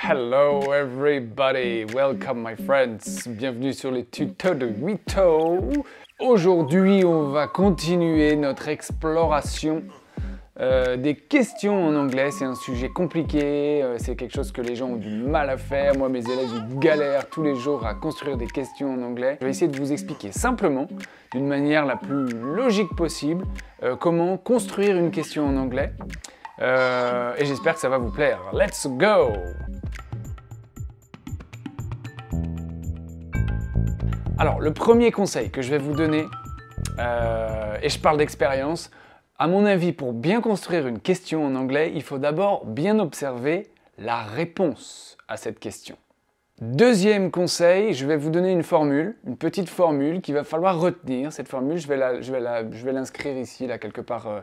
Hello everybody, welcome my friends, bienvenue sur les tutos de Wito. Aujourd'hui on va continuer notre exploration des questions en anglais. C'est un sujet compliqué, c'est quelque chose que les gens ont du mal à faire. Moi mes élèves ils galèrent tous les jours à construire des questions en anglais. Je vais essayer de vous expliquer simplement, d'une manière la plus logique possible, comment construire une question en anglais. Et j'espère que ça va vous plaire. Let's go! Alors, le premier conseil que je vais vous donner, et je parle d'expérience, à mon avis, pour bien construire une question en anglais, il faut d'abord bien observer la réponse à cette question. Deuxième conseil, je vais vous donner une formule, une petite formule qu'il va falloir retenir. Cette formule, je vais l'inscrire ici, là, quelque part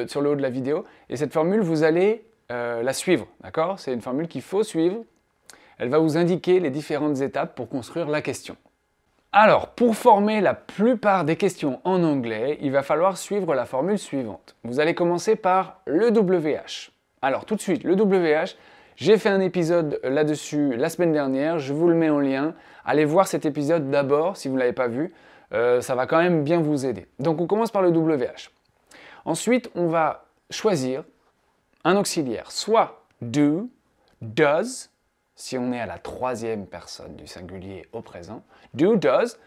sur le haut de la vidéo. Et cette formule, vous allez la suivre, d'accord? C'est une formule qu'il faut suivre. Elle va vous indiquer les différentes étapes pour construire la question. Alors, pour former la plupart des questions en anglais, il va falloir suivre la formule suivante. Vous allez commencer par le WH. Alors, tout de suite, le WH, j'ai fait un épisode là-dessus la semaine dernière, je vous le mets en lien. Allez voir cet épisode d'abord, si vous ne l'avez pas vu, ça va quand même bien vous aider. Donc, on commence par le WH. Ensuite, on va choisir un auxiliaire, soit do, does, si on est à la troisième personne du singulier au présent, do, does,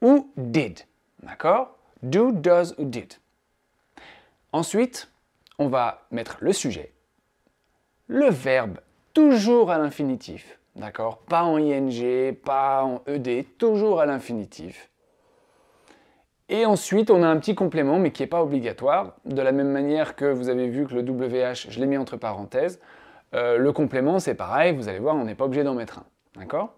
ou did, d'accord? Do, does ou did. Ensuite, on va mettre le sujet, le verbe, toujours à l'infinitif, d'accord? Pas en ing, pas en ed, toujours à l'infinitif. Et ensuite, on a un petit complément, mais qui n'est pas obligatoire. De la même manière que vous avez vu que le WH, je l'ai mis entre parenthèses, le complément, c'est pareil, vous allez voir, on n'est pas obligé d'en mettre un. D'accord?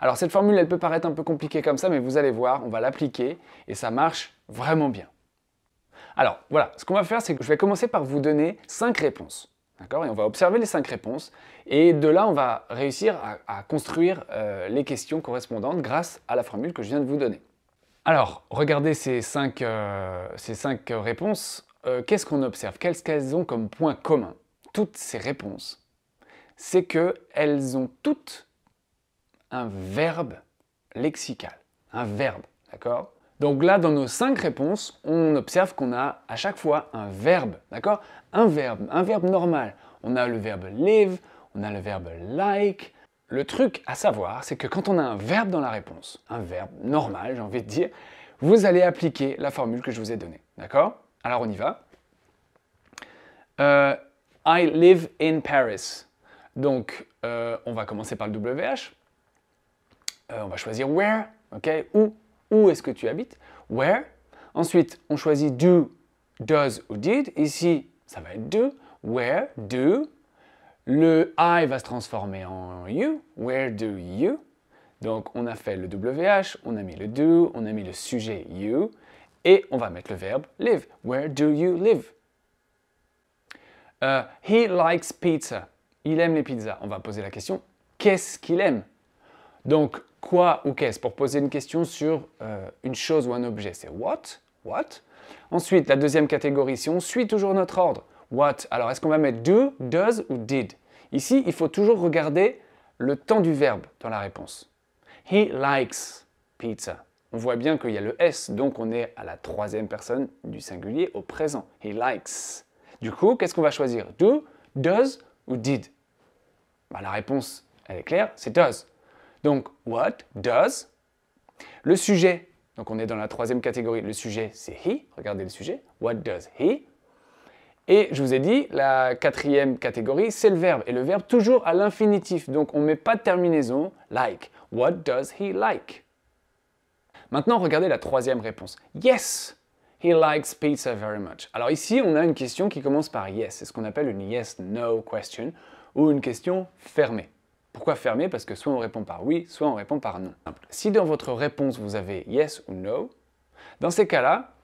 Alors, cette formule, elle peut paraître un peu compliquée comme ça, mais vous allez voir, on va l'appliquer et ça marche vraiment bien. Alors, voilà, ce qu'on va faire, c'est que je vais commencer par vous donner 5 réponses. D'accord? Et on va observer les 5 réponses. Et de là, on va réussir à construire les questions correspondantes grâce à la formule que je viens de vous donner. Alors, regardez ces 5 réponses. Qu'est-ce qu'on observe? Qu'est-ce qu'elles ont comme point commun? Toutes ces réponses, c'est qu'elles ont toutes un verbe lexical, un verbe, d'accord? Donc là, dans nos 5 réponses, on observe qu'on a à chaque fois un verbe, d'accord? Un verbe normal. On a le verbe live, on a le verbe like. Le truc à savoir, c'est que quand on a un verbe dans la réponse, un verbe normal, j'ai envie de dire, vous allez appliquer la formule que je vous ai donnée, d'accord? Alors on y va. I live in Paris. Donc, on va commencer par le WH. On va choisir where, ok? Où est-ce que tu habites? Where. Ensuite, on choisit do, does ou did. Ici, ça va être do. Where, do. Le I va se transformer en you. Where do you? Donc, on a fait le WH, on a mis le do, on a mis le sujet you. Et on va mettre le verbe live. Where do you live? He likes pizza. Il aime les pizzas. On va poser la question, qu'est-ce qu'il aime? Donc, quoi ou qu'est-ce? Pour poser une question sur une chose ou un objet, c'est what? What? Ensuite, la deuxième catégorie, si on suit toujours notre ordre, what? Alors, est-ce qu'on va mettre do, does ou did? Ici, il faut toujours regarder le temps du verbe dans la réponse. He likes pizza. On voit bien qu'il y a le S, donc on est à la troisième personne du singulier au présent. He likes. Du coup, qu'est-ce qu'on va choisir? Do, does ou did? La réponse, elle est claire, c'est does. Donc, what does? Le sujet, donc on est dans la troisième catégorie. Le sujet, c'est he. Regardez le sujet. What does he? Et je vous ai dit, la quatrième catégorie, c'est le verbe. Et le verbe toujours à l'infinitif. Donc, on ne met pas de terminaison, like. What does he like? Maintenant, regardez la troisième réponse. Yes! He likes pizza very much. Alors ici, on a une question qui commence par yes. C'est ce qu'on appelle une yes-no question ou une question fermée. Pourquoi fermée? Parce que soit on répond par oui, soit on répond par non. Si dans votre réponse, vous avez yes ou no, dans ces cas-là,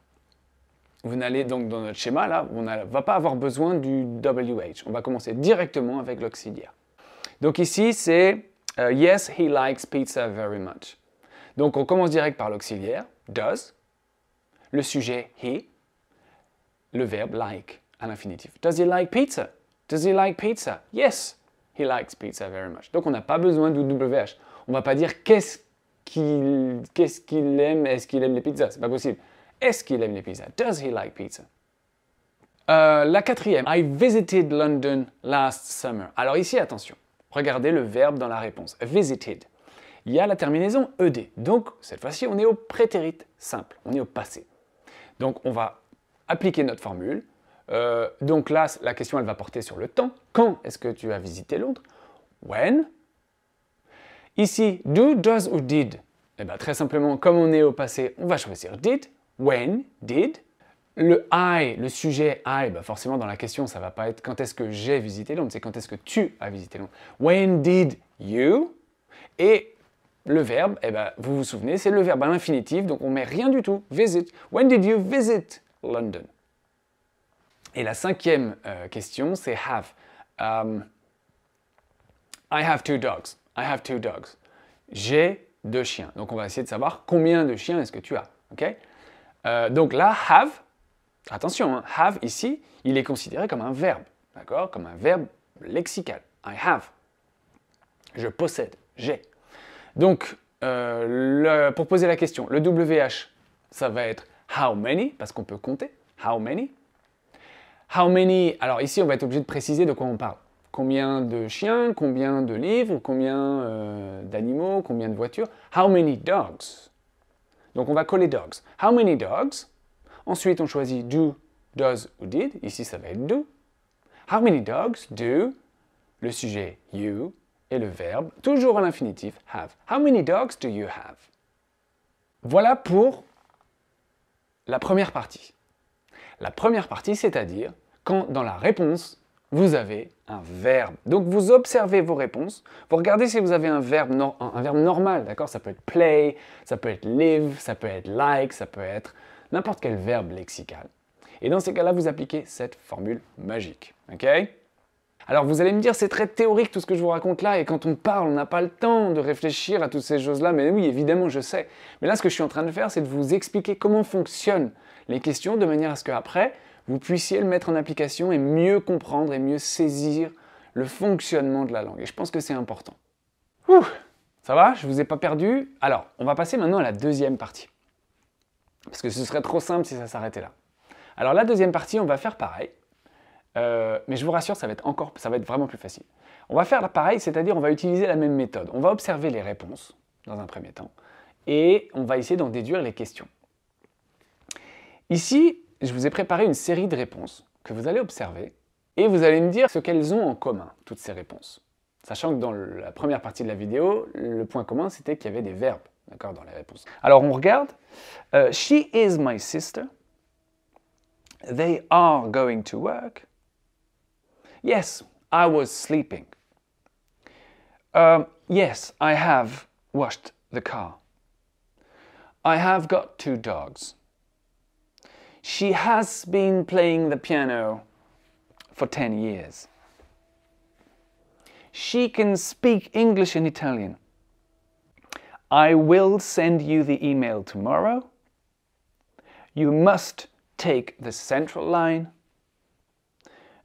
vous n'allez donc dans notre schéma, là, on ne va pas avoir besoin du WH. On va commencer directement avec l'auxiliaire. Donc ici, c'est yes, he likes pizza very much. Donc on commence direct par l'auxiliaire, does. Le sujet, he. Le verbe, like, à l'infinitif. Does he like pizza? Does he like pizza? Yes, he likes pizza very much. Donc on n'a pas besoin de WH. On ne va pas dire qu'est-ce qu'il aime, est-ce qu'il aime les pizzas, c'est pas possible. Est-ce qu'il aime les pizzas? Does he like pizza? La quatrième, I visited London last summer. Alors ici, attention, regardez le verbe dans la réponse. Visited. Il y a la terminaison ed. Donc, cette fois-ci, on est au prétérit simple, on est au passé. Donc, on va appliquer notre formule. Donc là, la question, elle va porter sur le temps. Quand est-ce que tu as visité Londres? When? Ici, do, does ou did? Eh bien, très simplement, comme on est au passé, on va choisir did. When, did. Le I, le sujet I, bah forcément dans la question, ça ne va pas être quand est-ce que j'ai visité Londres, c'est quand est-ce que tu as visité Londres. When did you? Et le verbe, eh ben, vous vous souvenez, c'est le verbe à l'infinitif, donc on ne met rien du tout. Visit. When did you visit London? Et la cinquième question, c'est have. I have two dogs. I have two dogs. J'ai deux chiens. Donc on va essayer de savoir combien de chiens est-ce que tu as. Okay? Donc là, have. Attention, hein, have ici, il est considéré comme un verbe, d'accord? Comme un verbe lexical. I have. Je possède, j'ai. Donc, pour poser la question, le WH, ça va être how many, parce qu'on peut compter. How many? How many? Alors ici, on va être obligé de préciser de quoi on parle. Combien de chiens, combien de livres, combien d'animaux, combien de voitures? How many dogs? Donc on va coller dogs. How many dogs? Ensuite, on choisit do, does ou did. Ici, ça va être do. How many dogs do? Le sujet you et le verbe, toujours à l'infinitif, have. How many dogs do you have? Voilà pour la première partie. La première partie, c'est-à-dire quand dans la réponse, vous avez un verbe. Donc vous observez vos réponses, vous regardez si vous avez un verbe normal, d'accord? Ça peut être play, ça peut être live, ça peut être like, ça peut être n'importe quel verbe lexical. Et dans ces cas-là, vous appliquez cette formule magique. Ok? Alors vous allez me dire, c'est très théorique tout ce que je vous raconte là, et quand on parle, on n'a pas le temps de réfléchir à toutes ces choses-là, mais oui, évidemment, je sais. Mais là, ce que je suis en train de faire, c'est de vous expliquer comment fonctionnent les questions, de manière à ce qu'après, vous puissiez le mettre en application et mieux comprendre et mieux saisir le fonctionnement de la langue. Et je pense que c'est important. Ouh, ça va? Je ne vous ai pas perdu? Alors, on va passer maintenant à la deuxième partie. Parce que ce serait trop simple si ça s'arrêtait là. Alors la deuxième partie, on va faire pareil. Mais je vous rassure, ça va être vraiment plus facile. On va faire pareil, c'est-à-dire on va utiliser la même méthode. On va observer les réponses, dans un premier temps, et on va essayer d'en déduire les questions. Ici, je vous ai préparé une série de réponses que vous allez observer, et vous allez me dire ce qu'elles ont en commun, toutes ces réponses. Sachant que dans la première partie de la vidéo, le point commun, c'était qu'il y avait des verbes, d'accord, dans les réponses. Alors on regarde. She is my sister. They are going to work. Yes, I was sleeping. Yes, I have washed the car. I have got two dogs. She has been playing the piano for 10 years. She can speak English and Italian. I will send you the email tomorrow. You must take the central line.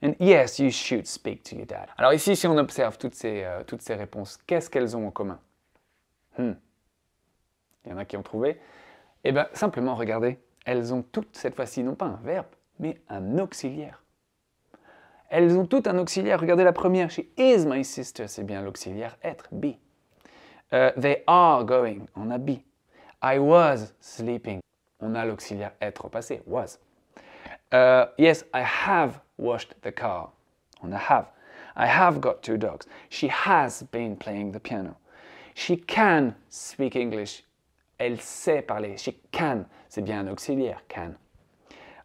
And yes, you should speak to your dad. Alors ici, si on observe toutes ces réponses, qu'est-ce qu'elles ont en commun? Il y en a qui ont trouvé. Eh bien, simplement, regardez, elles ont toutes, cette fois-ci, non pas un verbe, mais un auxiliaire. Elles ont toutes un auxiliaire. Regardez la première, she is my sister, c'est bien l'auxiliaire être, be. They are going, on a be. I was sleeping, on a l'auxiliaire être au passé, was. Yes, I have washed the car, on a have. I have got two dogs. She has been playing the piano. She can speak English. Elle sait parler. She can, c'est bien un auxiliaire, can.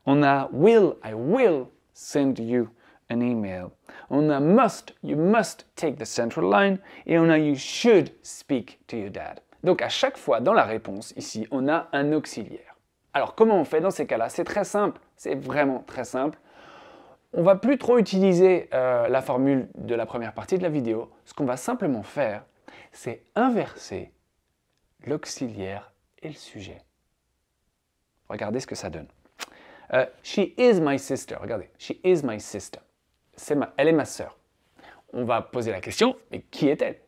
On a will, I will send you an email. On a must, you must take the central line. Et on a you should speak to your dad. Donc à chaque fois dans la réponse, ici, on a un auxiliaire. Alors comment on fait dans ces cas-là? C'est très simple, c'est vraiment très simple. On va plus trop utiliser la formule de la première partie de la vidéo. Ce qu'on va simplement faire, c'est inverser l'auxiliaire et le sujet. Regardez ce que ça donne. She is my sister. Regardez, she is my sister. Elle est ma sœur. on va poser la question, mais qui est-elle?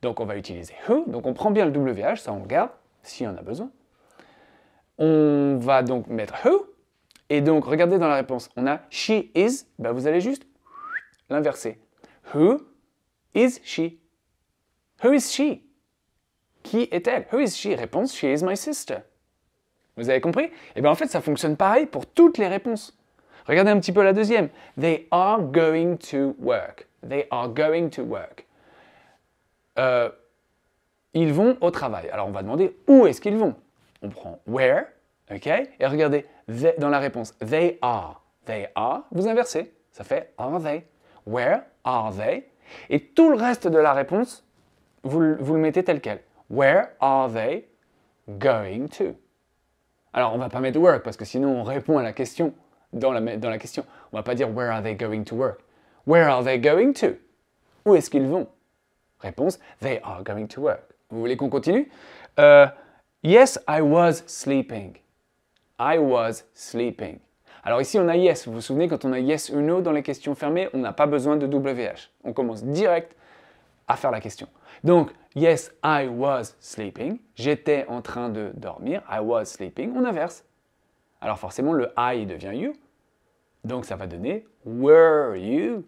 Donc on va utiliser who, donc on prend bien le WH, ça on le garde, si on a besoin. On va donc mettre who, et donc regardez dans la réponse, on a she is, ben vous allez juste l'inverser. Who is she? Who is she? Qui est-elle? Who is she? Réponse, she is my sister. Vous avez compris? Et bien en fait ça fonctionne pareil pour toutes les réponses. Regardez un petit peu la deuxième. They are going to work. They are going to work. Ils vont au travail. Alors on va demander où est-ce qu'ils vont. On prend where, ok? Et regardez, dans la réponse, they are. They are, vous inversez, ça fait are they. Where are they? Et tout le reste de la réponse, vous le mettez tel quel. Where are they going to? Alors on ne va pas mettre work parce que sinon on répond à la question dans la question. On ne va pas dire where are they going to work? Where are they going to? Où est-ce qu'ils vont? Réponse, they are going to work. Vous voulez qu'on continue? Yes, I was sleeping. I was sleeping. Alors ici, on a yes. Vous vous souvenez, quand on a yes ou no dans les questions fermées, on n'a pas besoin de WH. On commence direct à faire la question. Donc, yes, I was sleeping. J'étais en train de dormir. I was sleeping. On inverse. Alors forcément, le I devient you. Donc ça va donner were you?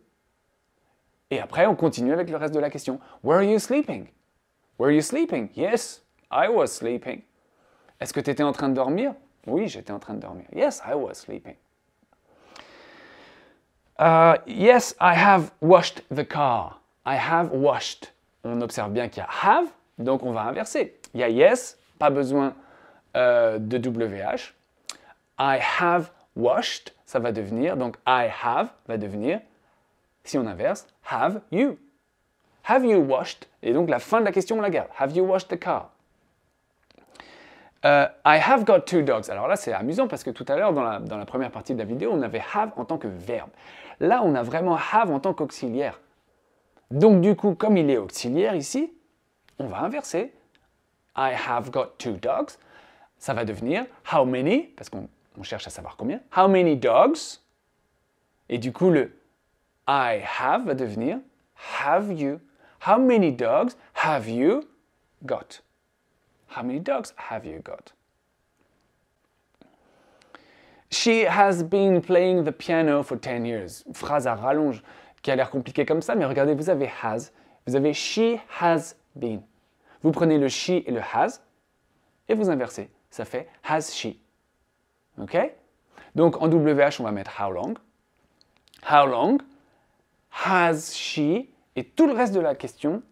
Et après, on continue avec le reste de la question. Were you sleeping? Were you sleeping? Yes, I was sleeping. Est-ce que tu étais en train de dormir? Oui, j'étais en train de dormir. Yes, I was sleeping. Yes, I have washed the car. I have washed. On observe bien qu'il y a have, donc on va inverser. Il y a yes, pas besoin de WH. I have washed, ça va devenir, donc I have va devenir, si on inverse, have you. Have you washed? Et donc la fin de la question, on la garde. Have you washed the car? I have got 2 dogs. Alors là, c'est amusant parce que tout à l'heure, dans la première partie de la vidéo, on avait have en tant que verbe. Là, on a vraiment have en tant qu'auxiliaire. Donc du coup, comme il est auxiliaire ici, on va inverser. I have got 2 dogs. Ça va devenir how many, parce qu'on cherche à savoir combien. How many dogs? Et du coup, le I have va devenir have you. How many dogs have you got? How many dogs have you got? She has been playing the piano for 10 years. Phrase à rallonge qui a l'air compliquée comme ça, mais regardez, vous avez has, vous avez she has been. Vous prenez le she et le has et vous inversez. Ça fait has she. OK? Donc en WH, on va mettre how long. How long has she, et tout le reste de la question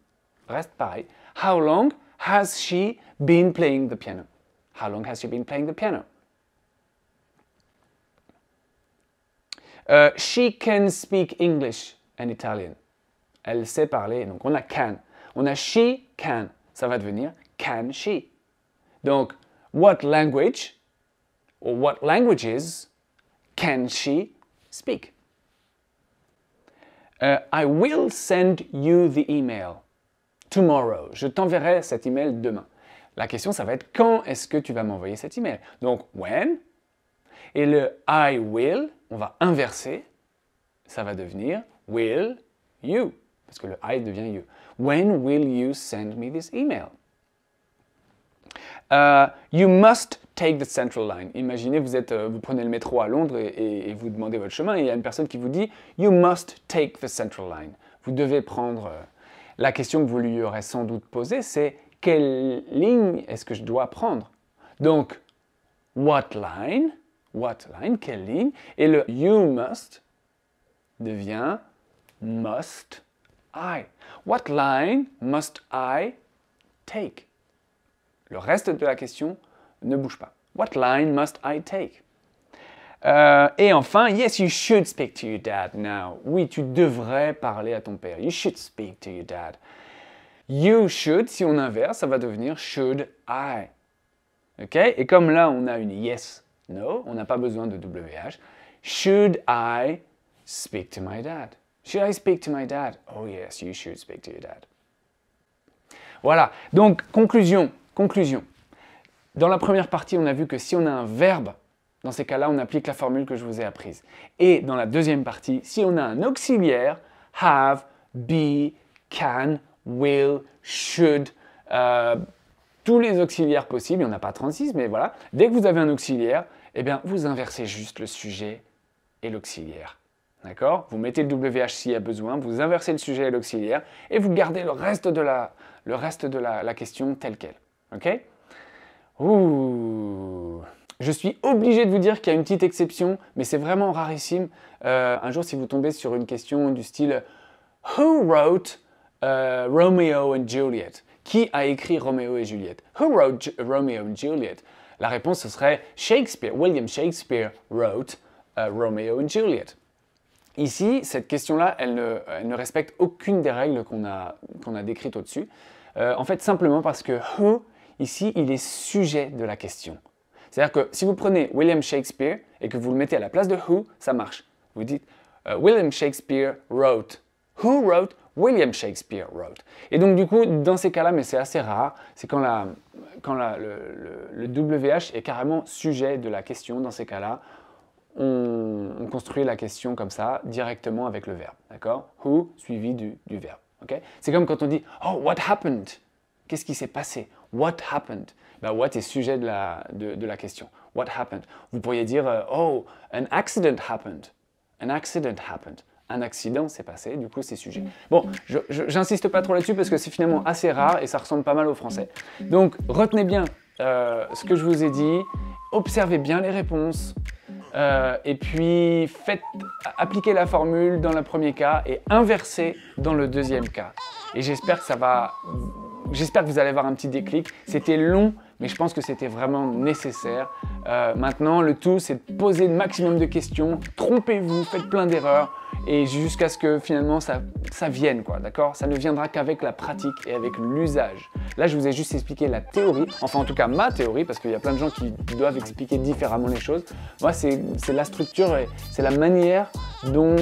reste pareil. How long has she been playing the piano? How long has she been playing the piano? She can speak English and Italian. Elle sait parler, donc on a can. On a she can, ça va devenir can she. Donc, what language, or what languages can she speak? I will send you the email tomorrow. Je t'enverrai cet email demain. La question, ça va être quand est-ce que tu vas m'envoyer cet email? Donc, when. Et le I will, on va inverser. Ça va devenir will you. Parce que le I devient you. When will you send me this email? You must take the central line. Imaginez, vous prenez le métro à Londres et vous demandez votre chemin et il y a une personne qui vous dit You must take the central line. Vous devez prendre... La question que vous lui aurez sans doute posée, c'est quelle ligne est-ce que je dois prendre? Donc, what line? What line? Quelle ligne? Et le you must devient must I. What line must I take? Le reste de la question ne bouge pas. What line must I take? Et enfin, yes, you should speak to your dad now. Oui, tu devrais parler à ton père. You should speak to your dad. You should, si on inverse, ça va devenir should I. OK? Et comme là, on a une yes, no, on n'a pas besoin de WH. Should I speak to my dad? Should I speak to my dad? Oh yes, you should speak to your dad. Voilà. Donc, conclusion. Dans la première partie, on a vu que si on a un verbe, dans ces cas-là, on applique la formule que je vous ai apprise. Et dans la deuxième partie, si on a un auxiliaire, have, be, can, will, should, tous les auxiliaires possibles, il n'y en a pas 36, mais voilà. Dès que vous avez un auxiliaire, eh bien, vous inversez juste le sujet et l'auxiliaire. D'accord? Vous mettez le WH s'il y a besoin, vous inversez le sujet et l'auxiliaire, et vous gardez le reste de la question telle qu'elle. Ok? Ouh. Je suis obligé de vous dire qu'il y a une petite exception, mais c'est vraiment rarissime. Un jour, si vous tombez sur une question du style « Who wrote Romeo and Juliet ?» Qui a écrit Roméo et Juliette? Who wrote Romeo and Juliet? La réponse, ce serait Shakespeare. William Shakespeare wrote Romeo and Juliet. Ici, cette question-là, elle ne respecte aucune des règles qu'on a décrites au-dessus. En fait, simplement parce que who, ici, il est sujet de la question. C'est-à-dire que si vous prenez William Shakespeare et que vous le mettez à la place de who, ça marche. Vous dites William Shakespeare wrote. Who wrote? William Shakespeare wrote. Et donc du coup, dans ces cas-là, mais c'est assez rare, c'est quand le WH est carrément sujet de la question. Dans ces cas-là, on construit la question comme ça, directement avec le verbe. D'accord? Who suivi du verbe. Okay? C'est comme quand on dit « Oh, what happened ?» Qu'est-ce qui s'est passé? What happened? Ben, what est sujet de la question. What happened? Vous pourriez dire Oh, an accident happened. An accident happened. Un accident s'est passé, du coup c'est sujet. Bon, j'insiste pas trop là-dessus parce que c'est finalement assez rare et ça ressemble pas mal au français. Donc retenez bien ce que je vous ai dit, observez bien les réponses et puis appliquez la formule dans le premier cas et inversez dans le deuxième cas. Et j'espère que vous allez avoir un petit déclic. C'était long, mais je pense que c'était vraiment nécessaire. Maintenant, le tout, c'est de poser le maximum de questions. Trompez-vous, faites plein d'erreurs, et jusqu'à ce que finalement ça vienne, quoi, d'accord? Ça ne viendra qu'avec la pratique et avec l'usage. Là, je vous ai juste expliqué la théorie, enfin en tout cas ma théorie, parce qu'il y a plein de gens qui doivent expliquer différemment les choses. Moi, c'est la structure et c'est la manière dont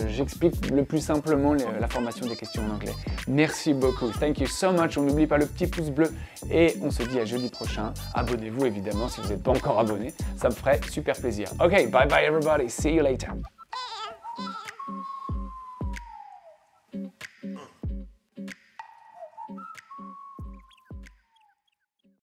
j'explique le plus simplement la formation des questions en anglais. Merci beaucoup. Thank you so much. On n'oublie pas le petit pouce bleu et on se dit à jeudi prochain. Abonnez-vous évidemment si vous n'êtes pas encore abonné. Ça me ferait super plaisir. Ok, bye bye everybody. See you later.